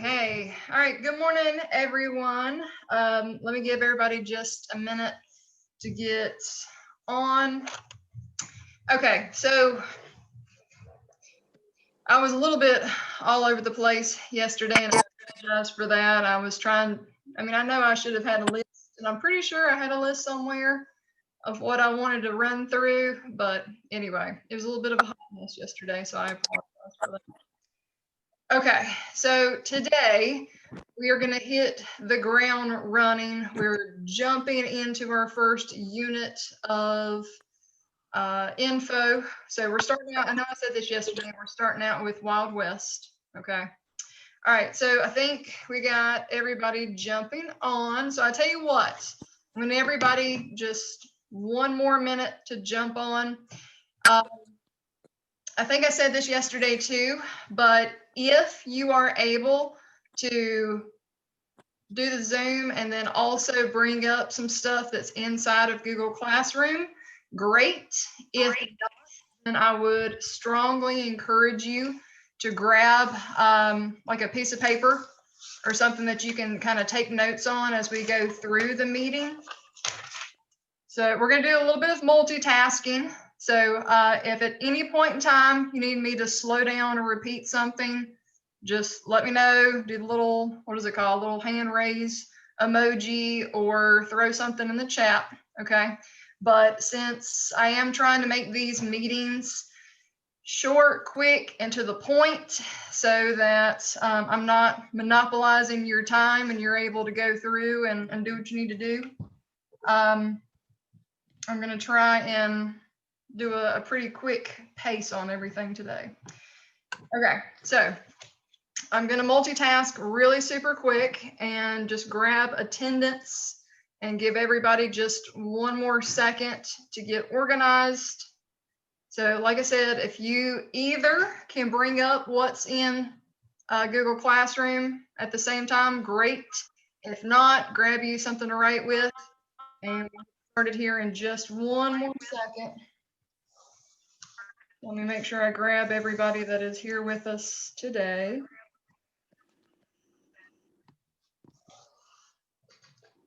Okay. All right. Good morning, everyone. Let me give everybody just a minute to get on. Okay. So I was a little bit all over the place yesterday, and I apologize for that. I know I should have had a list, and I'm pretty sure I had a list somewhere of what I wanted to run through. But anyway, it was a little bit of a hot mess yesterday, so I apologize for that. Okay, so today we are going to hit the ground running. We're jumping into our first unit of info. So we're starting out, I know I said this yesterday, we're starting out with Wild West. Okay. All right, so I think we got everybody jumping on. So I tell you what, I'm going to everybody just one more minute to jump on. I think I said this yesterday too, but if you are able to do the Zoom and then also bring up some stuff that's inside of Google Classroom, great. If not, then I would strongly encourage you to grab like a piece of paper or something that you can kind of take notes on as we go through the meeting. So we're going to do a little bit of multitasking. So if at any point in time you need me to slow down or repeat something, just let me know. Do the little, what is it called? Little hand raise emoji or throw something in the chat. Okay. But since I am trying to make these meetings short, quick, and to the point so that I'm not monopolizing your time and you're able to go through and do what you need to do, I'm going to try and do a pretty quick pace on everything today. Okay, so I'm going to multitask really super quick and just grab attendance and give everybody just one more second to get organized. So like I said, if you either can bring up what's in Google Classroom at the same time, great. If not, grab you something to write with, and we'll get started here in just one more second. Let me make sure I grab everybody that is here with us today.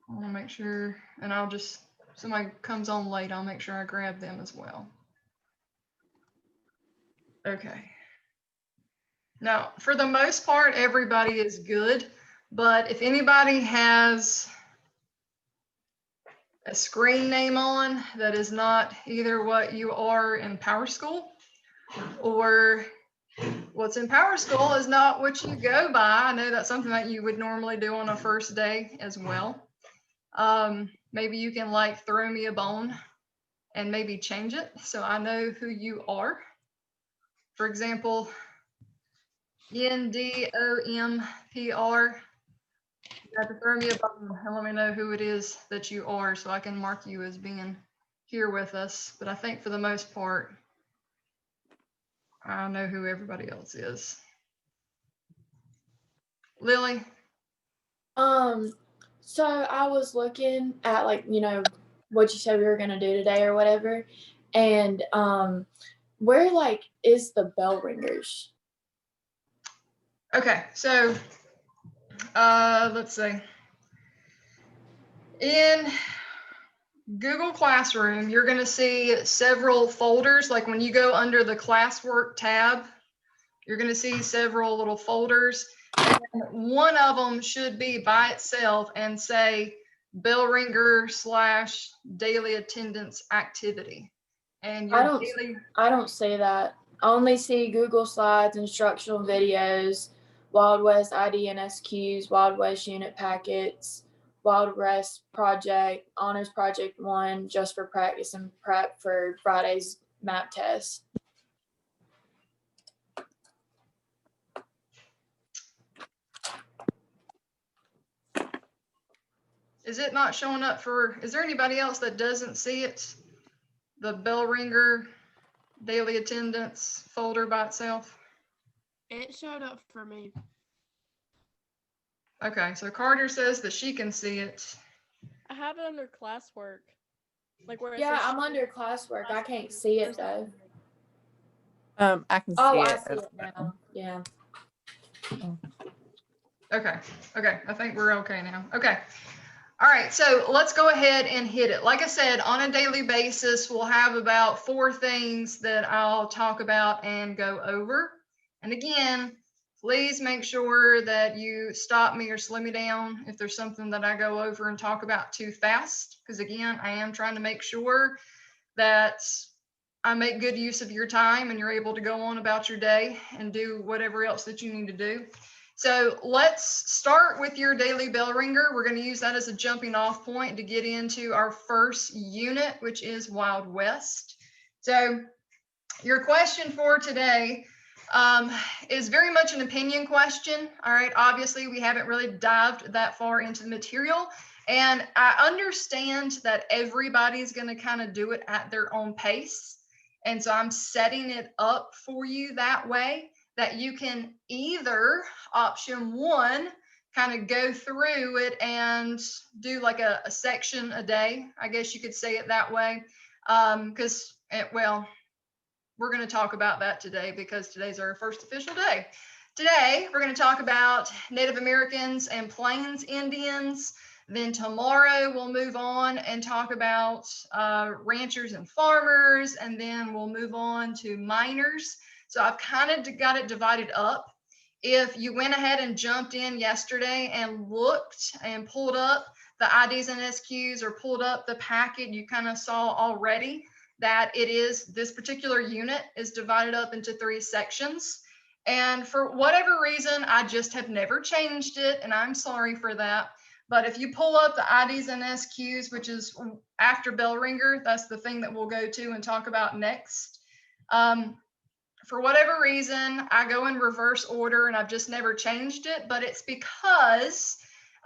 I want to make sure, and I'll just, if somebody comes on late, I'll make sure I grab them as well. Okay. Now, for the most part, everybody is good, but if anybody has a screen name on that is not either what you are in PowerSchool, or what's in PowerSchool is not what you go by. I know that's something that you would normally do on a first day as well. Maybe you can like throw me a bone and maybe change it so I know who you are. For example, NDOMPR, you have to throw me a bone and let me know who it is that you are so I can mark you as being here with us. But I think for the most part, I know who everybody else is. Lily? So I was looking at what you said we were gonna do today or whatever, and where is the bell ringers? Okay, so let's see. In Google Classroom, you're going to see several folders. Like when you go under the classwork tab, you're going to see several little folders. And one of them should be by itself and say bell ringer / daily attendance activity. And I don't see that. I only see Google Slides, instructional videos, Wild West IDNSQs, Wild West unit packets, Wild West project, Honors Project 1, just for practice and prep for Friday's map test. Is it not showing up for, is there anybody else that doesn't see it? The bell ringer daily attendance folder by itself? It showed up for me. Okay, so Carter says that she can see it. I have it under classwork. Like where it Yeah, says I'm under classwork. I can't see it though. I can see it. Oh, I see it now. Yeah. Okay, okay, I think we're okay now. Okay. All right, so let's go ahead and hit it. Like I said, on a daily basis, we'll have about 4 things that I'll talk about and go over. And again, please make sure that you stop me or slow me down if there's something that I go over and talk about too fast. Because again, I am trying to make sure that I make good use of your time and you're able to go on about your day and do whatever else that you need to do. So let's start with your daily bell ringer. We're going to use that as a jumping off point to get into our first unit, which is Wild West. So your question for today is very much an opinion question. All right, obviously we haven't really dived that far into the material, and I understand that everybody's going to kind of do it at their own pace. And so I'm setting it up for you that way, that you can either option 1 kind of go through it and do like a section a day, I guess you could say it that way, because well, we're going to talk about that today because today's our first official day. Today, we're going to talk about Native Americans and Plains Indians. Then tomorrow, we'll move on and talk about ranchers and farmers. And then we'll move on to miners. So I've kind of got it divided up. If you went ahead and jumped in yesterday and looked and pulled up the IDs and SQs or pulled up the packet, you kind of saw already that it is, this particular unit is divided up into 3 sections. And for whatever reason, I just have never changed it, and I'm sorry for that. But if you pull up the IDs and SQs, which is after bell ringer, that's the thing that we'll go to and talk about next. For whatever reason, I go in reverse order and I've just never changed it, but it's because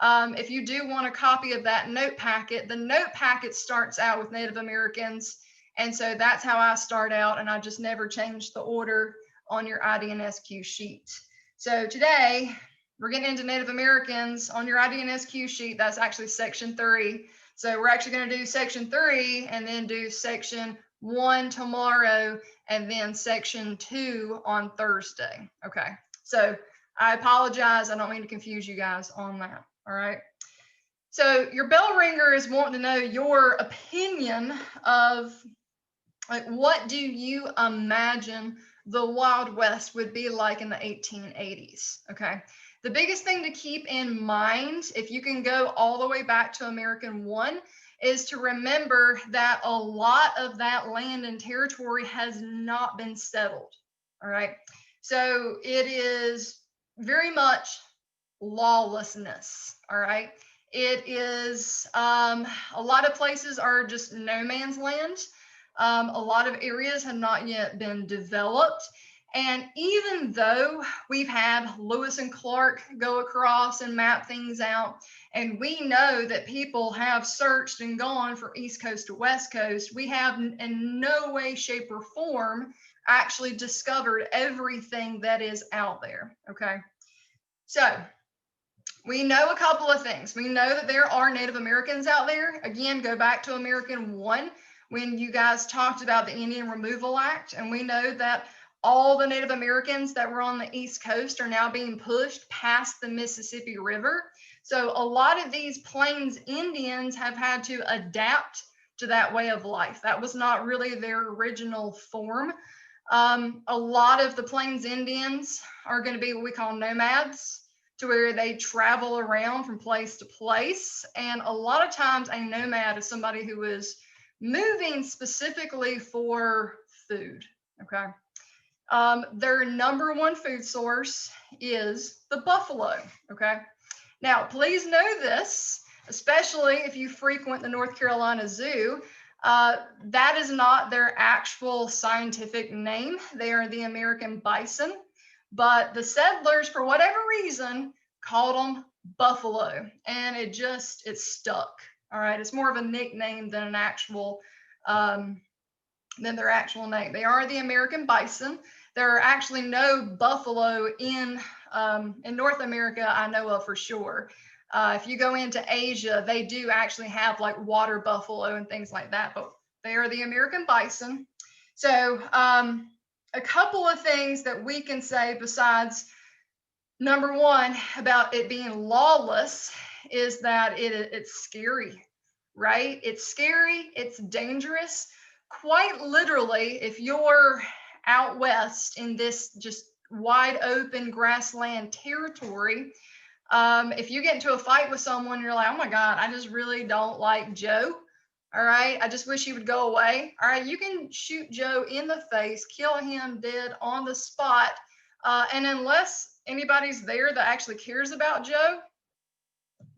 if you do want a copy of that note packet, the note packet starts out with Native Americans. And so that's how I start out, and I just never change the order on your ID and SQ sheet. So today, we're getting into Native Americans. On your ID and SQ sheet, that's actually section 3. So we're actually going to do section 3 and then do section 1 tomorrow and then section 2 on Thursday. Okay, so I apologize. I don't mean to confuse you guys on that. All right. So your bell ringer is wanting to know your opinion of, like, what do you imagine the Wild West would be like in the 1880s? Okay. The biggest thing to keep in mind, if you can go all the way back to American One, is to remember that a lot of that land and territory has not been settled. All right. So it is very much lawlessness. All right. It is, a lot of places are just no man's land. A lot of areas have not yet been developed. And even though we've had Lewis and Clark go across and map things out, and we know that people have searched and gone from East Coast to West Coast, we have in no way, shape, or form actually discovered everything that is out there. Okay. So we know a couple of things. We know that there are Native Americans out there. Again, go back to American One when you guys talked about the Indian Removal Act, and we know that all the Native Americans that were on the East Coast are now being pushed past the Mississippi River. So a lot of these Plains Indians have had to adapt to that way of life. That was not really their original form. A lot of the Plains Indians are going to be what we call nomads, to where they travel around from place to place. And a lot of times a nomad is somebody who is moving specifically for food. Okay. Their number one food source is the buffalo. Okay. Now, please know this, especially if you frequent the North Carolina Zoo. That is not their actual scientific name. They are the American bison. But the settlers, for whatever reason, called them buffalo, and it stuck. All right, it's more of a nickname than an actual, than their actual name. They are the American bison. There are actually no buffalo in North America, I know of for sure. If you go into Asia, they do actually have like water buffalo and things like that, but they are the American bison. So a couple of things that we can say besides Number one about it being lawless is that it's scary, right? It's scary, it's dangerous. Quite literally, if you're out west in this just wide open grassland territory, if you get into a fight with someone, you're like, oh my God, I just really don't like Joe. All right, I just wish he would go away. All right, you can shoot Joe in the face, kill him dead on the spot. And unless anybody's there that actually cares about Joe,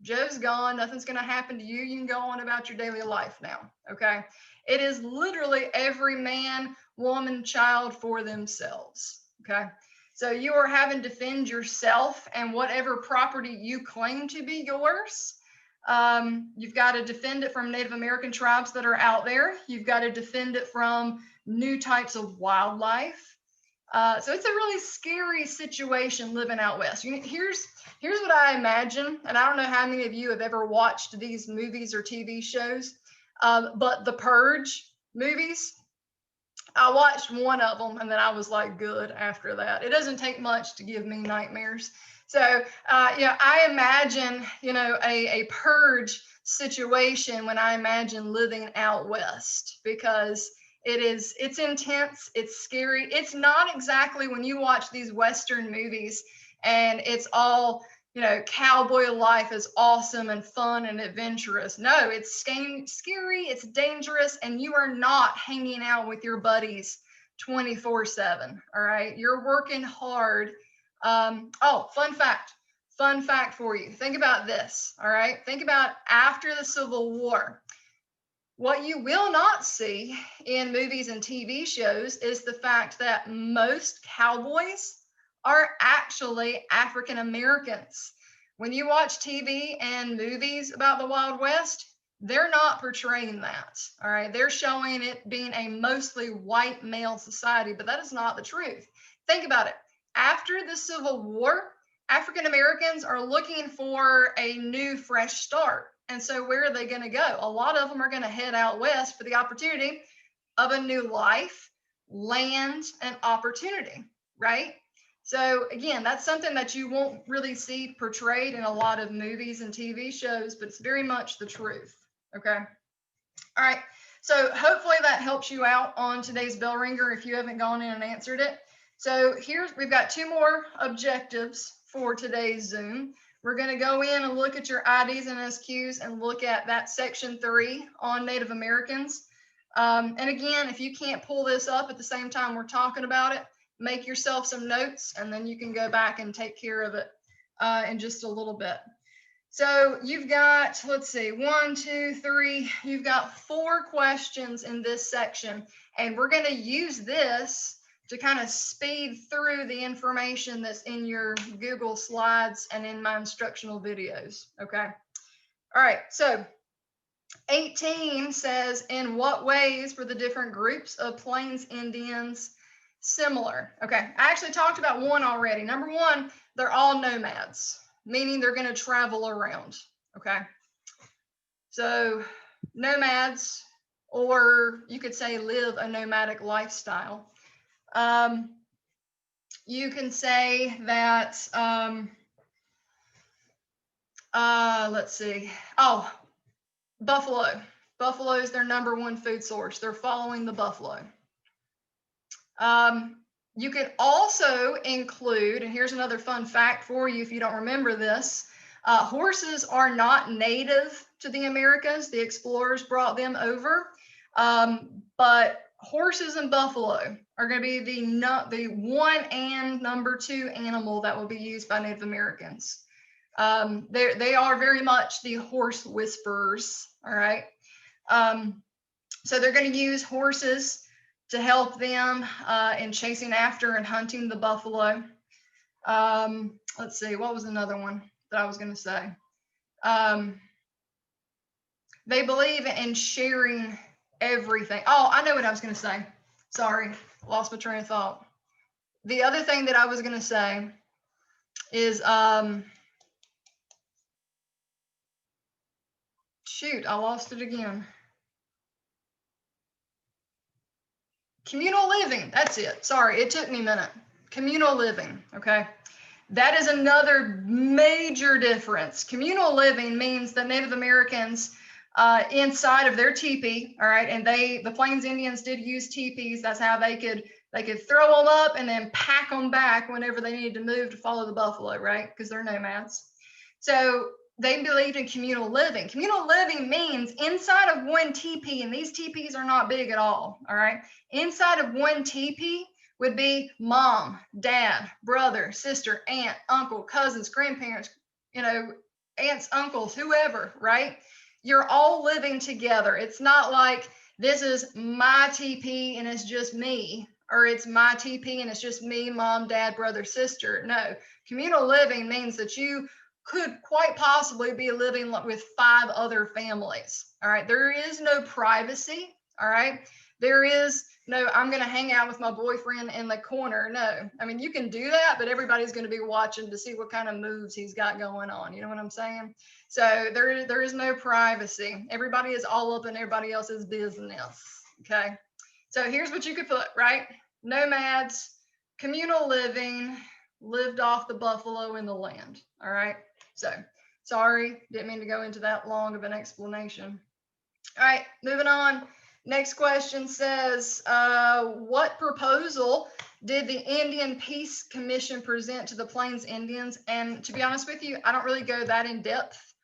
Joe's gone. Nothing's going to happen to you. You can go on about your daily life now. Okay. It is literally every man, woman, child for themselves. Okay. So you are having to defend yourself and whatever property you claim to be yours. You've got to defend it from Native American tribes that are out there. You've got to defend it from new types of wildlife. So it's a really scary situation living out west. Here's what I imagine, and I don't know how many of you have ever watched these movies or TV shows, but the Purge movies, I watched one of them and then I was like, good after that. It doesn't take much to give me nightmares. So, I imagine, a purge situation when I imagine living out west, because it's intense, it's scary. It's not exactly when you watch these Western movies and it's all, cowboy life is awesome and fun and adventurous. No, it's scary, it's dangerous, and you are not hanging out with your buddies 24/7. All right, you're working hard. Fun fact for you. Think about this. All right, think about after the Civil War. What you will not see in movies and TV shows is the fact that most cowboys are actually African Americans. When you watch TV and movies about the Wild West, they're not portraying that. All right, they're showing it being a mostly white male society, but that is not the truth. Think about it. After the Civil War, African Americans are looking for a new, fresh start. And so where are they going to go? A lot of them are going to head out west for the opportunity of a new life, land, and opportunity, right? So again, that's something that you won't really see portrayed in a lot of movies and TV shows, but it's very much the truth. Okay. All right. So hopefully that helps you out on today's bell ringer if you haven't gone in and answered it. So we've got 2 more objectives for today's Zoom. We're going to go in and look at your IDs and SQs and look at that section 3 on Native Americans. And again, if you can't pull this up at the same time we're talking about it, make yourself some notes and then you can go back and take care of it in just a little bit. So you've got, let's see, 1, 2, 3, you've got 4 questions in this section, and we're going to use this to kind of speed through the information that's in your Google Slides and in my instructional videos. Okay. All right. So 18 says, in what ways were the different groups of Plains Indians similar? Okay. I actually talked about one already. Number 1, they're all nomads, meaning they're going to travel around. Okay. So nomads, or you could say live a nomadic lifestyle. You can say that, let's see. Oh, buffalo. Buffalo is their number 1 food source. They're following the buffalo. You could also include, and here's another fun fact for you if you don't remember this, horses are not native to the Americas. The explorers brought them over, but horses and buffalo are going to be the 1 and number 2 animal that will be used by Native Americans. They are very much the horse whisperers, all right? So they're going to use horses to help them in chasing after and hunting the buffalo. Let's see, what was another one that I was going to say? They believe in sharing everything. Oh, I know what I was going to say. Sorry, lost my train of thought. The other thing that I was going to say is, shoot, I lost it again. Communal living, that's it. Sorry, it took me a minute. Communal living, okay? That is another major difference. Communal living means that Native Americans inside of their teepee, all right, and the Plains Indians did use teepees. That's how they could throw them up and then pack them back whenever they needed to move to follow the buffalo, right? Because they're nomads. So they believed in communal living. Communal living means inside of one teepee, and these teepees are not big at all right? Inside of one teepee would be mom, dad, brother, sister, aunt, uncle, cousins, grandparents, aunts, uncles, whoever, right? You're all living together. It's not like this is my teepee and it's just me, or it's my teepee and it's just me, mom, dad, brother, sister. No, communal living means that you could quite possibly be living with 5 other families. All right. There is no privacy. All right. There is no, I'm going to hang out with my boyfriend in the corner. No, I mean, you can do that, but everybody's going to be watching to see what kind of moves he's got going on. You know what I'm saying? So there is no privacy. Everybody is all up in everybody else's business. Okay. So here's what you could put, right? Nomads, communal living, lived off the buffalo in the land. All right. So sorry, didn't mean to go into that long of an explanation. All right, moving on. Next question says, what proposal did the Indian Peace Commission present to the Plains Indians? And to be honest with you, I don't really go that in depth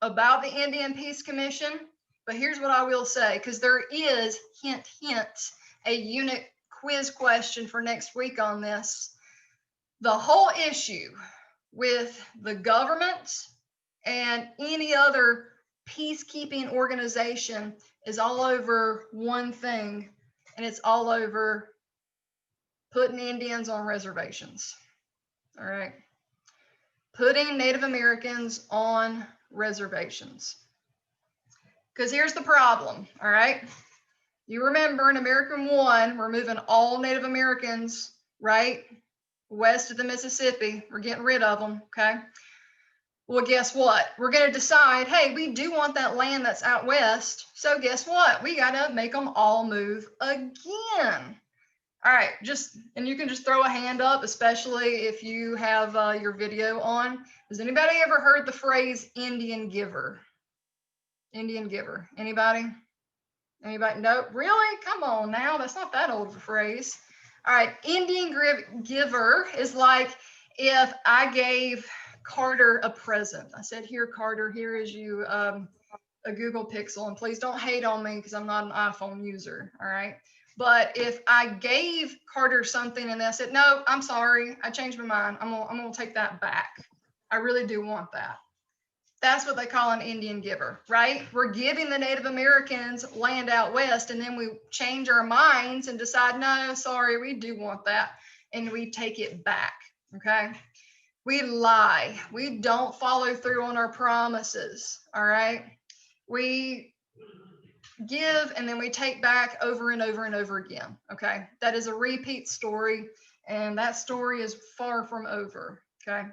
about the Indian Peace Commission, but here's what I will say, because there is, hint, hint, a unit quiz question for next week on this. The whole issue with the government and any other peacekeeping organization is all over one thing, and it's all over putting Indians on reservations. All right. Putting Native Americans on reservations. Because here's the problem. All right. You remember in American One, we're moving all Native Americans, right, west of the Mississippi. We're getting rid of them. Okay. Well, guess what? We're going to decide, hey, we do want that land that's out west. So guess what? We got to make them all move again. All right, and you can just throw a hand up, especially if you have your video on. Has anybody ever heard the phrase Indian giver? Indian giver. Anybody? Anybody? No, really? Come on now. That's not that old of a phrase. All right, Indian giver is like if I gave Carter a present. I said, here, Carter, here is you a Google Pixel, and please don't hate on me because I'm not an iPhone user. All right. But if I gave Carter something and I said, no, I'm sorry, I changed my mind. I'm gonna take that back. I really do want that. That's what they call an Indian giver, right? We're giving the Native Americans land out west, and then we change our minds and decide, no, sorry, we do want that, and we take it back. Okay. We lie. We don't follow through on our promises. All right. We give and then we take back over and over and over again. Okay. That is a repeat story, and that story is far from over. Okay.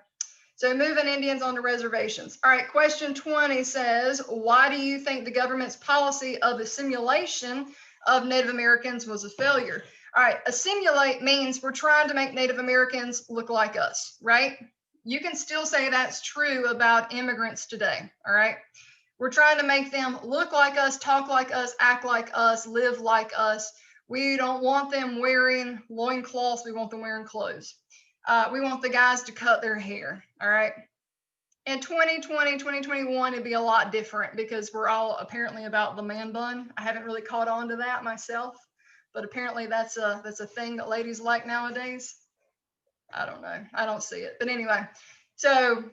So moving Indians onto reservations. All right. Question 20 says, why do you think the government's policy of assimilation of Native Americans was a failure? All right. Assimilate means we're trying to make Native Americans look like us, right? You can still say that's true about immigrants today. All right. We're trying to make them look like us, talk like us, act like us, live like us. We don't want them wearing loincloths. We want them wearing clothes. We want the guys to cut their hair. All right. In 2020, 2021, it'd be a lot different because we're all apparently about the man bun. I haven't really caught on to that myself, but apparently that's a thing that ladies like nowadays. I don't know. I don't see it. But anyway, so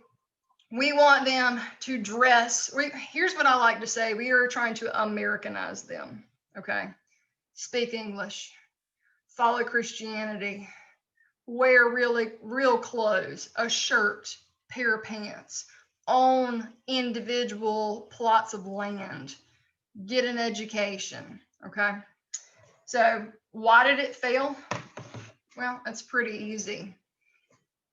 we want them to dress. Here's what I like to say. We are trying to Americanize them. Okay. Speak English. Follow Christianity. Wear real clothes, a shirt, pair of pants, own individual plots of land, get an education. Okay. So why did it fail? Well, it's pretty easy.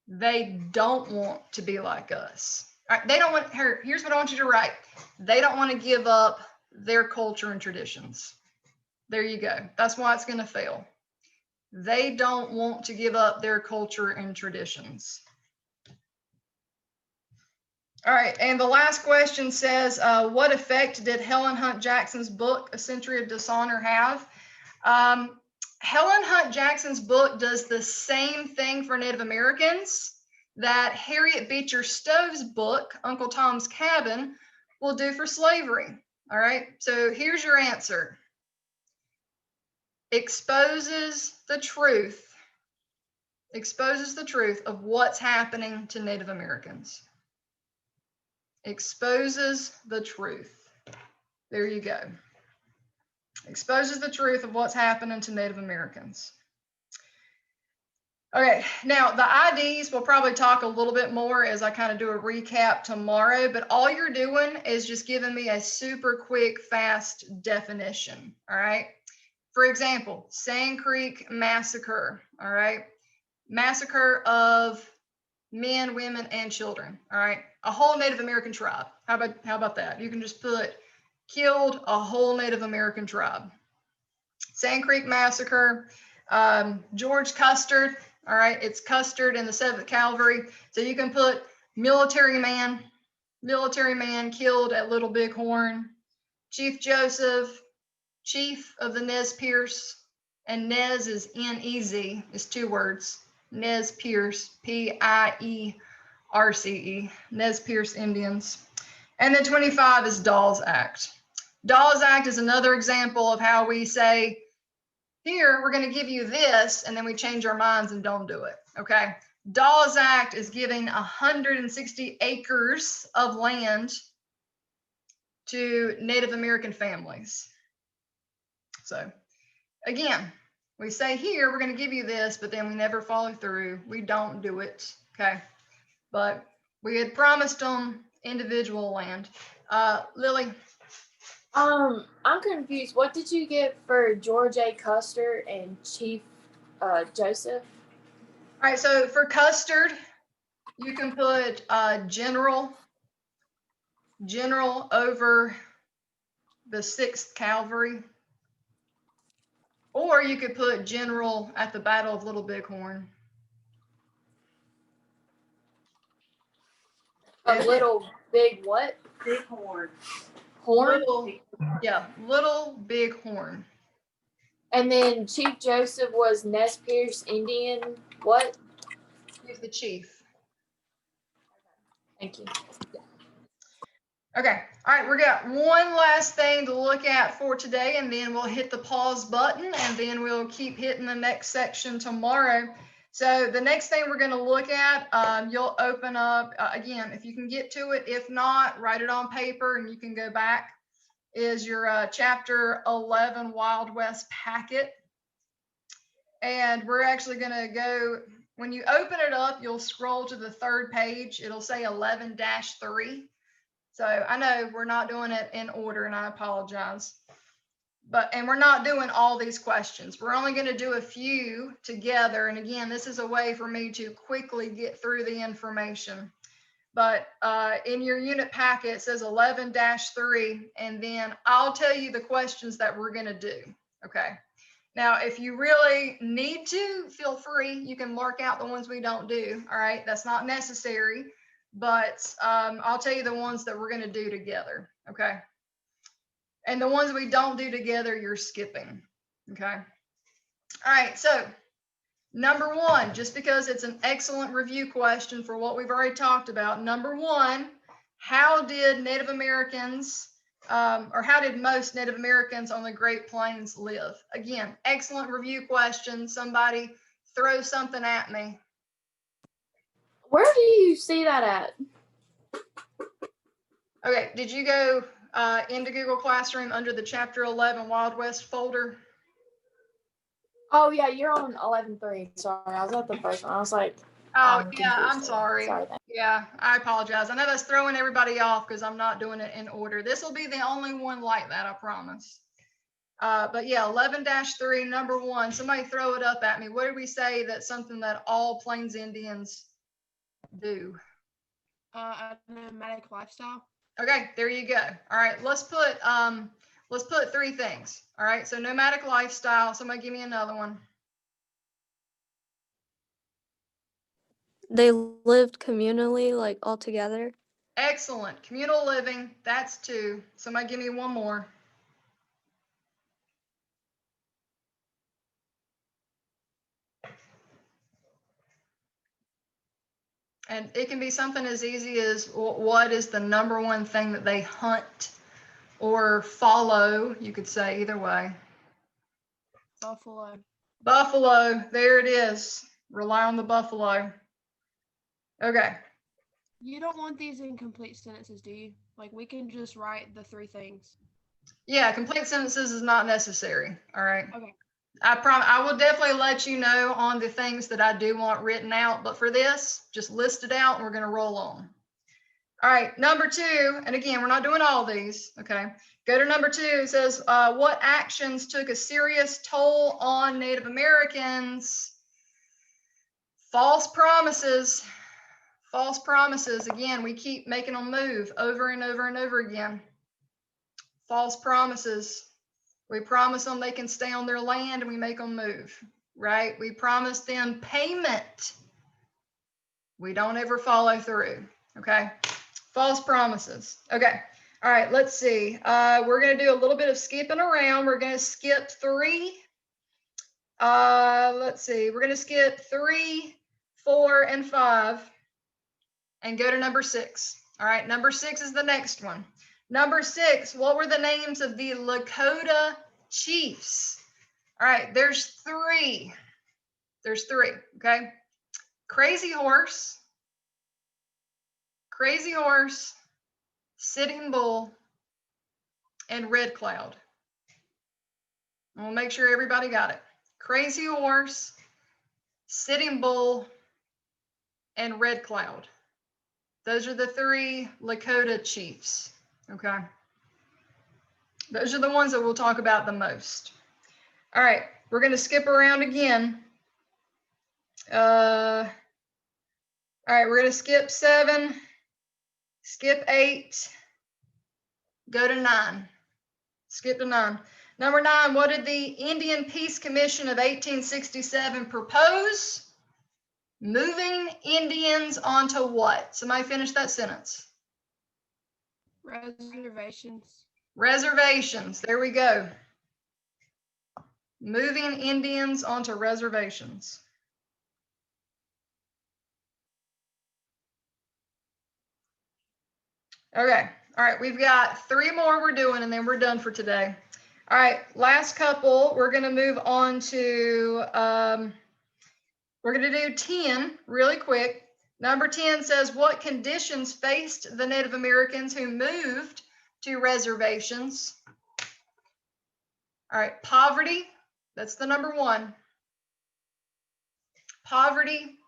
They don't want to be like us. All right, they don't want, here's what I want you to write. They don't want to give up their culture and traditions. There you go. That's why it's going to fail. They don't want to give up their culture and traditions. All right, and the last question says, what effect did Helen Hunt Jackson's book, A Century of Dishonor, have? Helen Hunt Jackson's book does the same thing for Native Americans that Harriet Beecher Stowe's book, Uncle Tom's Cabin, will do for slavery. All right, so here's your answer. Exposes the truth of what's happening to Native Americans. Exposes the truth. There you go. Exposes the truth of what's happening to Native Americans. Okay, now the IDs we'll probably talk a little bit more as I kind of do a recap tomorrow, but all you're doing is just giving me a super quick, fast definition, all right? For example, Sand Creek Massacre, all right? Massacre of men, women, and children, all right? A whole Native American tribe. How about that? You can just put killed a whole Native American tribe. Sand Creek Massacre, George Custer, all right, it's Custer in the 7th Cavalry. So you can put military man killed at Little Bighorn, Chief Joseph, chief of the Nez Perce, and Nez is N-E-Z, is 2 words, Nez Perce, P-I-E-R-C-E, Nez Perce Indians. And then 25 is Dawes Act. Dawes Act is another example of how we say, here, we're going to give you this, and then we change our minds and don't do it, okay? Dawes Act is giving 160 acres of land to Native American families. So, again, we say here, we're going to give you this, but then we never follow through. We don't do it, okay? But we had promised them individual land. Lily? I'm confused. What did you get for George A. Custer and Chief Joseph? All right, so for Custard, you can put general over the 6th Cavalry, or you could put general at the Battle of Little Bighorn. A little big what? Bighorn. Horn? Little Bighorn. And then Chief Joseph was Nez Perce Indian. What? He's the chief. Thank you. Okay, all right, we got one last thing to look at for today, and then we'll hit the pause button, and then we'll keep hitting the next section tomorrow. So the next thing we're going to look at, you'll open up, again, if you can get to it. If not, write it on paper and you can go back, is your Chapter 11 Wild West packet. And we're actually going to go, when you open it up, you'll scroll to the 3rd page. It'll say 11-3. So I know we're not doing it in order, and I apologize. And we're not doing all these questions. We're only going to do a few together. And again, this is a way for me to quickly get through the information. But in your unit packet, it says 11-3, and then I'll tell you the questions that we're going to do. Okay. Now, if you really need to, feel free. You can mark out the ones we don't do. All right. That's not necessary, but I'll tell you the ones that we're going to do together. Okay. And the ones we don't do together, you're skipping, okay? All right, so number 1, just because it's an excellent review question for what we've already talked about. Number 1, how did Native Americans, or how did most Native Americans on the Great Plains live? Again, excellent review question. Somebody throw something at me. Where do you see that at? Okay, did you go into Google Classroom under the Chapter 11 Wild West folder? Oh, yeah, you're on 11-3. Sorry, I was at the first one. I was like, Oh, I'm yeah, I'm confused. sorry. Sorry. Yeah, I apologize. I know that's throwing everybody off because I'm not doing it in order. This will be the only one like that, I promise. But yeah, 11-3, number 1. Somebody throw it up at me. What did we say that's something that all Plains Indians do? A nomadic lifestyle. Okay, there you go. All right, let's put 3 things. All right, so nomadic lifestyle. Somebody give me another one. They lived communally, like all together. Excellent. Communal living, that's 2. Somebody give me one more. And it can be something as easy as what is the number one thing that they hunt or follow, you could say either way. Buffalo. Buffalo, there it is. Rely on the buffalo. Okay. You don't want these in complete sentences, do you? Like, we can just write the 3 things. Yeah, complete sentences is not necessary. All right. Okay. I will definitely let you know on the things that I do want written out, but for this, just list it out and we're going to roll on. All right, number 2, and again, we're not doing all these, okay? Go to number 2. It says, what actions took a serious toll on Native Americans? False promises. False promises. Again, we keep making them move over and over and over again. False promises. We promise them they can stay on their land and we make them move, right? We promise them payment. We don't ever follow through, okay? False promises. Okay. All right, let's see. We're going to do a little bit of skipping around. We're going to skip 3. Let's see. We're going to skip 3, 4, and 5 and go to number 6. All right, number 6 is the next one. Number 6, what were the names of the Lakota chiefs? All right, there's 3. There's 3, okay? Crazy Horse, Sitting Bull, and Red Cloud. We'll make sure everybody got it. Crazy Horse, Sitting Bull, and Red Cloud. Those are the 3 Lakota chiefs, okay? Those are the ones that we'll talk about the most. All right, we're going to skip around again. All right, we're going to skip 7, skip 8, go to 9. Skip to 9. Number 9, what did the Indian Peace Commission of 1867 propose? Moving Indians onto what? Somebody finish that sentence. Reservations. Reservations. There we go. Moving Indians onto reservations. Okay. All right. We've got 3 more we're doing and then we're done for today. All right. Last couple. We're going to move on to, we're going to do 10 really quick. Number 10 says, what conditions faced the Native Americans who moved to reservations? All right. Poverty. That's the number 1. Poverty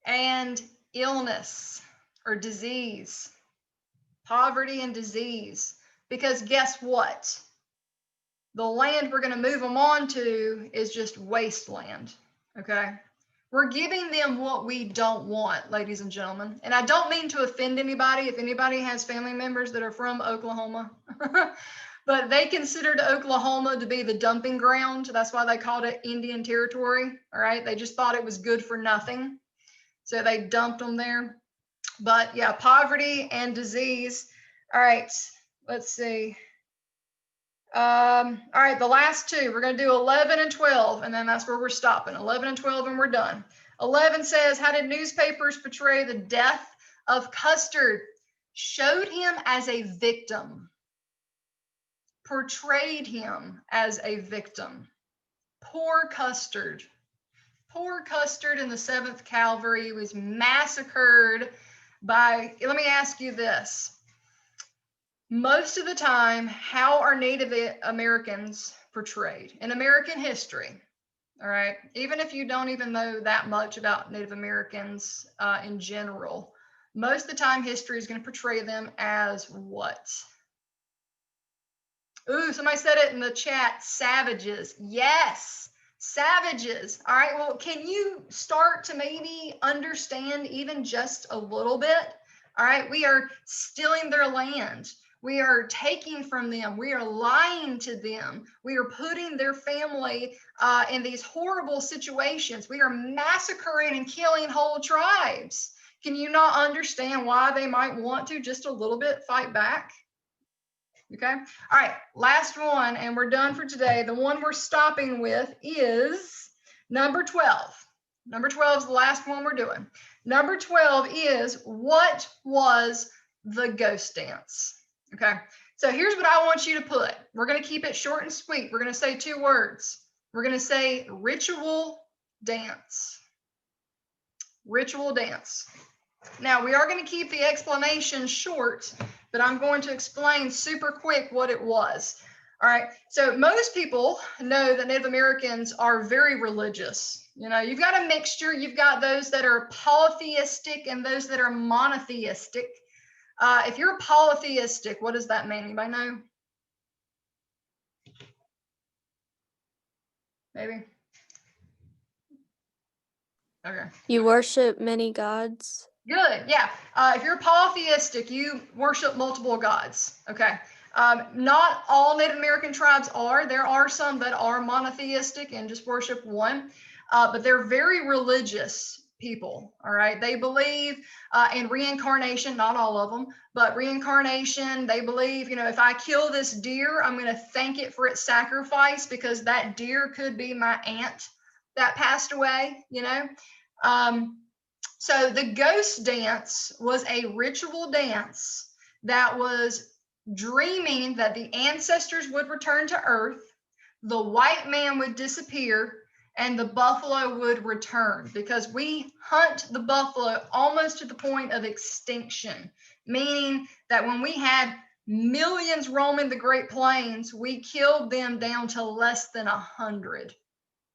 and illness or disease. Poverty and disease. Because guess what? The land we're going to move them on to is just wasteland. Okay? We're giving them what we don't want, ladies and gentlemen. And I don't mean to offend anybody if anybody has family members that are from Oklahoma. But they considered Oklahoma to be the dumping ground. That's why they called it Indian Territory. All right. They just thought it was good for nothing. So they dumped them there. But yeah, poverty and disease. All right. Let's see. All right. The last 2, we're going to do 11 and 12. And then that's where we're stopping. 11 and 12 and we're done. 11 says, how did newspapers portray the death of Custer? Showed him as a victim. Portrayed him as a victim. Poor Custer. Poor Custer in the 7th Cavalry was massacred by, let me ask you this. Most of the time, how are Native Americans portrayed in American history? All right. Even if you don't even know that much about Native Americans in general, most of the time history is going to portray them as what? Ooh, somebody said it in the chat, savages. Yes, savages. All right, well, can you start to maybe understand even just a little bit? All right, we are stealing their land. We are taking from them. We are lying to them. We are putting their family in these horrible situations. We are massacring and killing whole tribes. Can you not understand why they might want to just a little bit fight back? Okay. All right. Last one, and we're done for today. The one we're stopping with is number 12. Number 12 is the last one we're doing. Number 12 is, what was the ghost dance? Okay. So here's what I want you to put. We're going to keep it short and sweet. We're going to say 2 words. We're going to say ritual dance. Ritual dance. Now, we are going to keep the explanation short, but I'm going to explain super quick what it was. All right. So most people know that Native Americans are very religious. You know, you've got a mixture. You've got those that are polytheistic and those that are monotheistic. If you're polytheistic, what does that mean? Anybody know? Maybe. Okay. You worship many gods. Good. Yeah. If you're polytheistic, you worship multiple gods. Okay. Not all Native American tribes are. There are some that are monotheistic and just worship one, but they're very religious people. All right. They believe in reincarnation, not all of them, but reincarnation. They believe, you know, if I kill this deer, I'm going to thank it for its sacrifice because that deer could be my aunt that passed away, you know. So the ghost dance was a ritual dance that was dreaming that the ancestors would return to earth, the white man would disappear, and the buffalo would return, because we hunt the buffalo almost to the point of extinction, meaning that when we had millions roaming the Great Plains, we killed them down to less than 100.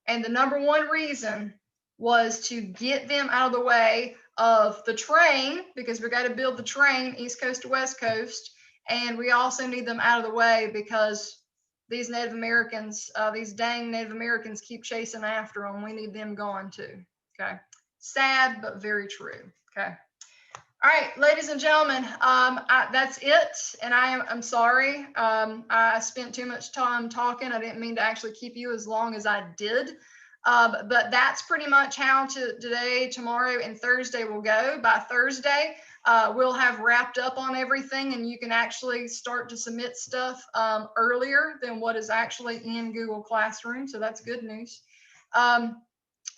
And the number one reason was to get them out of the way of the train, because we got to build the train East Coast to West Coast. And we also need them out of the way because these Native Americans, these dang Native Americans keep chasing after them. We need them gone too. Okay. Sad, but very true. Okay. All right, ladies and gentlemen, that's it. And I'm sorry. I spent too much time talking. I didn't mean to actually keep you as long as I did. But that's pretty much how today, tomorrow, and Thursday will go. By Thursday, we'll have wrapped up on everything, and you can actually start to submit stuff earlier than what is actually in Google Classroom. So that's good news.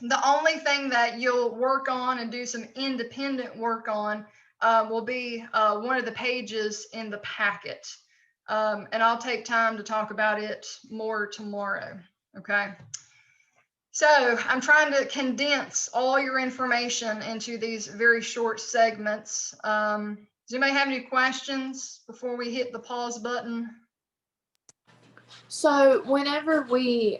The only thing that you'll work on and do some independent work on will be one of the pages in the packet. And I'll take time to talk about it more tomorrow. Okay. So I'm trying to condense all your information into these very short segments. Does anybody have any questions before we hit the pause button? So whenever we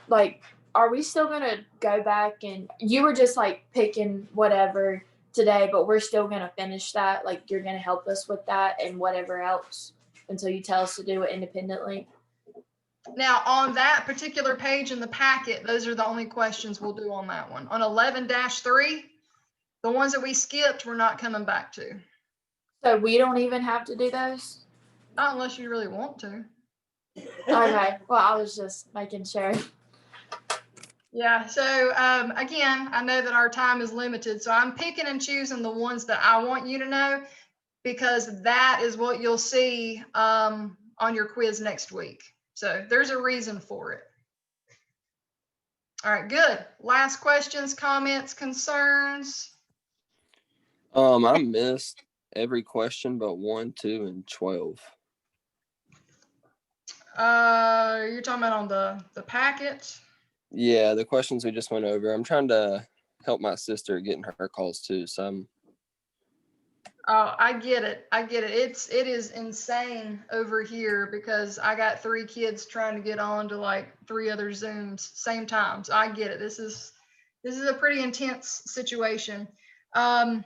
like, are we still gonna go back and you were just like picking whatever today, but we're still gonna finish that? Like you're gonna help us with that and whatever else until you tell us to do it independently? Now, on that particular page in the packet, those are the only questions we'll do on that one. On 11-3, the ones that we skipped, we're not coming back to. So we don't even have to do those? Not unless you really want to. Okay, well, I was just making sure. Yeah, so again, I know that our time is limited, so I'm picking and choosing the ones that I want you to know, because that is what you'll see on your quiz next week. So there's a reason for it. All right, good. Last questions, comments, concerns? I missed every question but 1, 2, and 12. You're talking about on the packet? Yeah, the questions we just went over. I'm trying to help my sister getting her calls too, so Oh, I get it. I get it. It is insane over here because I got 3 kids trying to get on to like 3 other Zooms same time. So I get it. This is a pretty intense situation. But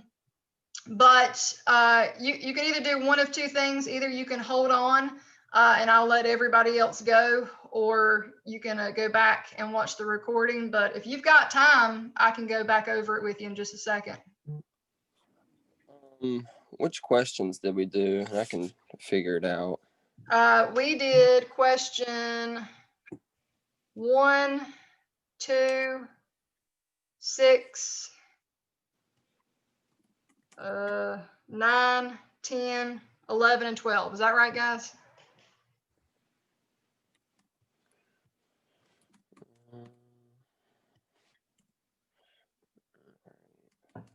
you can either do one of 2 things. Either you can hold on and I'll let everybody else go, or you can go back and watch the recording. But if you've got time, I can go back over it with you in just a second. Which questions did we do? I can figure it out. We did question 1, 2, 6, 9, 10, 11, and 12. Is that right, guys?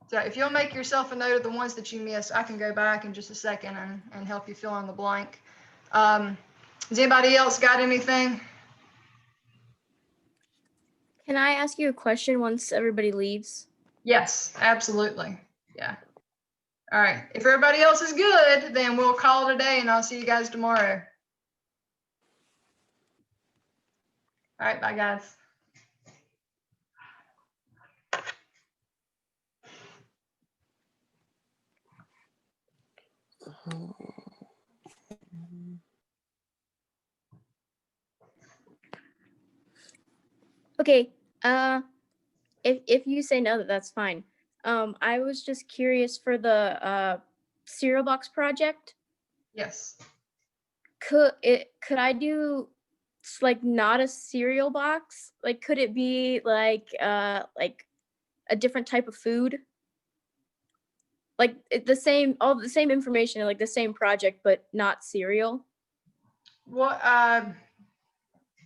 So if you'll make yourself a note of the ones that you missed, I can go back in just a second and help you fill in the blank. Has anybody else got anything? Can I ask you a question once everybody leaves? Yes, absolutely. Yeah. All right. If everybody else is good, then we'll call it a day and I'll see you guys tomorrow. All right. Bye, guys. Okay. If you say no, that's fine. I was just curious for the cereal box project. Yes. Could I do like not a cereal box? Like could it be like a different type of food? Like the same all the same information, like the same project, but not cereal? What,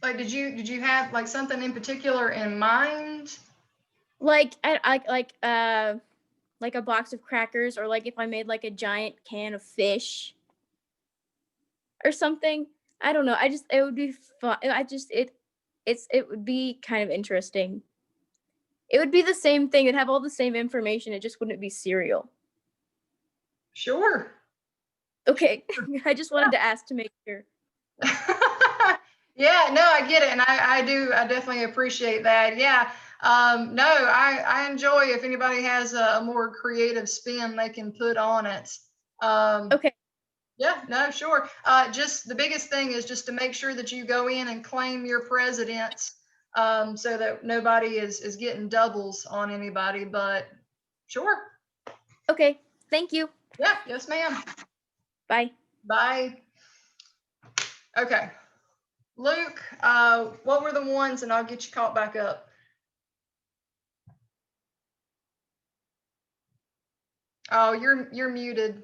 like, did you have like something in particular in mind? Like like a box of crackers, or like if I made like a giant can of fish or something. I don't know. It would be fun. It would be kind of interesting. It would be the same thing. It'd have all the same information. It just wouldn't be cereal. Sure. Okay. I just wanted to ask to make sure. Yeah, no, I get it. And I definitely appreciate that. Yeah. No, I enjoy if anybody has a more creative spin they can put on it. Okay. Yeah, no, sure. Just the biggest thing is just to make sure that you go in and claim your presidents, so that nobody is getting doubles on anybody, but sure. Okay. Thank you. Yeah, yes, ma'am. Bye. Bye. Okay. Luke, what were the ones, and I'll get you caught back up. Oh, you're muted.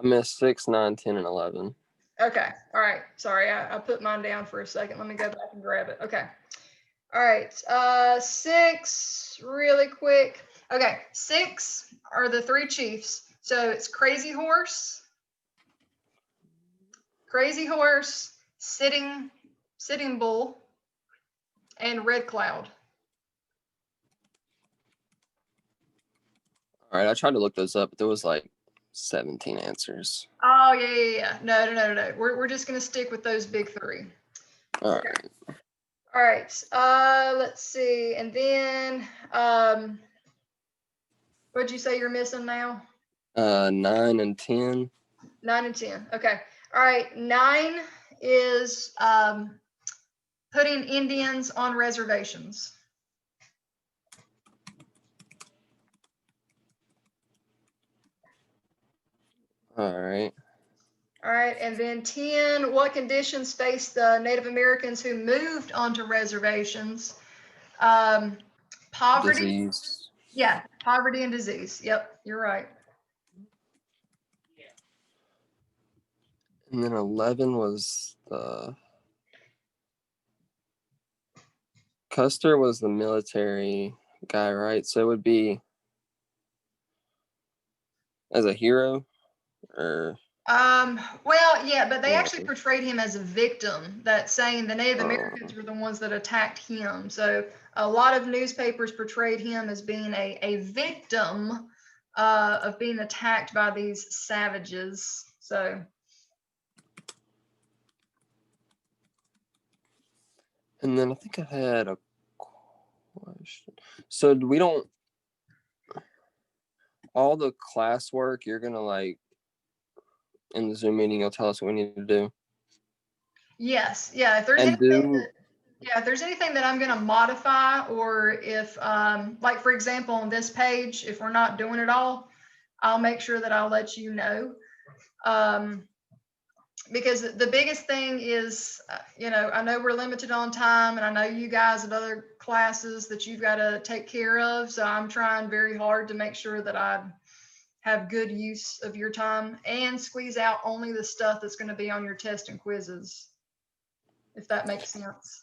I missed 6, 9, 10, and 11. Okay. All right. Sorry, I put mine down for a second. Let me go back and grab it. Okay. All right. 6, really quick. Okay. 6 are the 3 chiefs. So it's Crazy Horse, Sitting Bull, and Red Cloud. All right, I tried to look those up, but there was like 17 answers. Oh, yeah. No. We're just gonna stick with those big 3. All Okay. right. All right. Let's see. And then what'd you say you're missing now? 9 and 10. 9 and 10. Okay. All right. 9 is putting Indians on reservations. All right. All right. And then 10, what conditions face the Native Americans who moved onto reservations? Poverty. Disease. Yeah, poverty and disease. Yep, you're right. And then 11 was the Custer was the military guy, right? So it would be as a hero, or Well, yeah, but they Yeah. actually portrayed him as a victim, that saying the Native Americans were the ones that attacked him. So a lot of newspapers portrayed him as being a victim of being attacked by these savages. So and then I think I had a question. So we don't all the classwork you're gonna like in the Zoom meeting, you'll tell us what we need to do. yes, yeah, if there's And anything do that, yeah, if there's anything that I'm going to modify, or if like for example on this page, if we're not doing it all, I'll make sure that I'll let you know. because the biggest thing is, I know we're limited on time, and I know you guys at other classes that you've got to take care of. So I'm trying very hard to make sure that I have good use of your time and squeeze out only the stuff that's going to be on your test and quizzes, if that makes sense.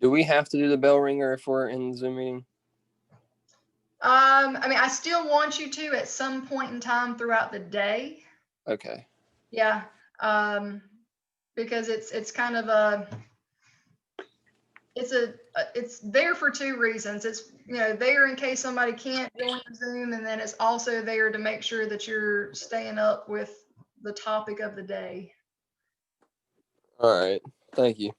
Do we have to do the bell ringer if we're in the Zoom meeting? I mean, I still want you to at some point in time throughout the day. Okay. Yeah. Because it's kind of it's there for two reasons. It's, there in case somebody can't join Zoom, and then it's also there to make sure that you're staying up with the topic of the day. All right. Thank you.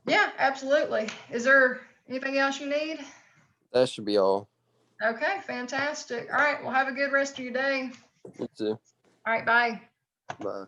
Yeah, absolutely. Is there anything else you need? That should be all. Okay, fantastic. All right, well, have a good rest of your day. You too. All right, bye. Bye.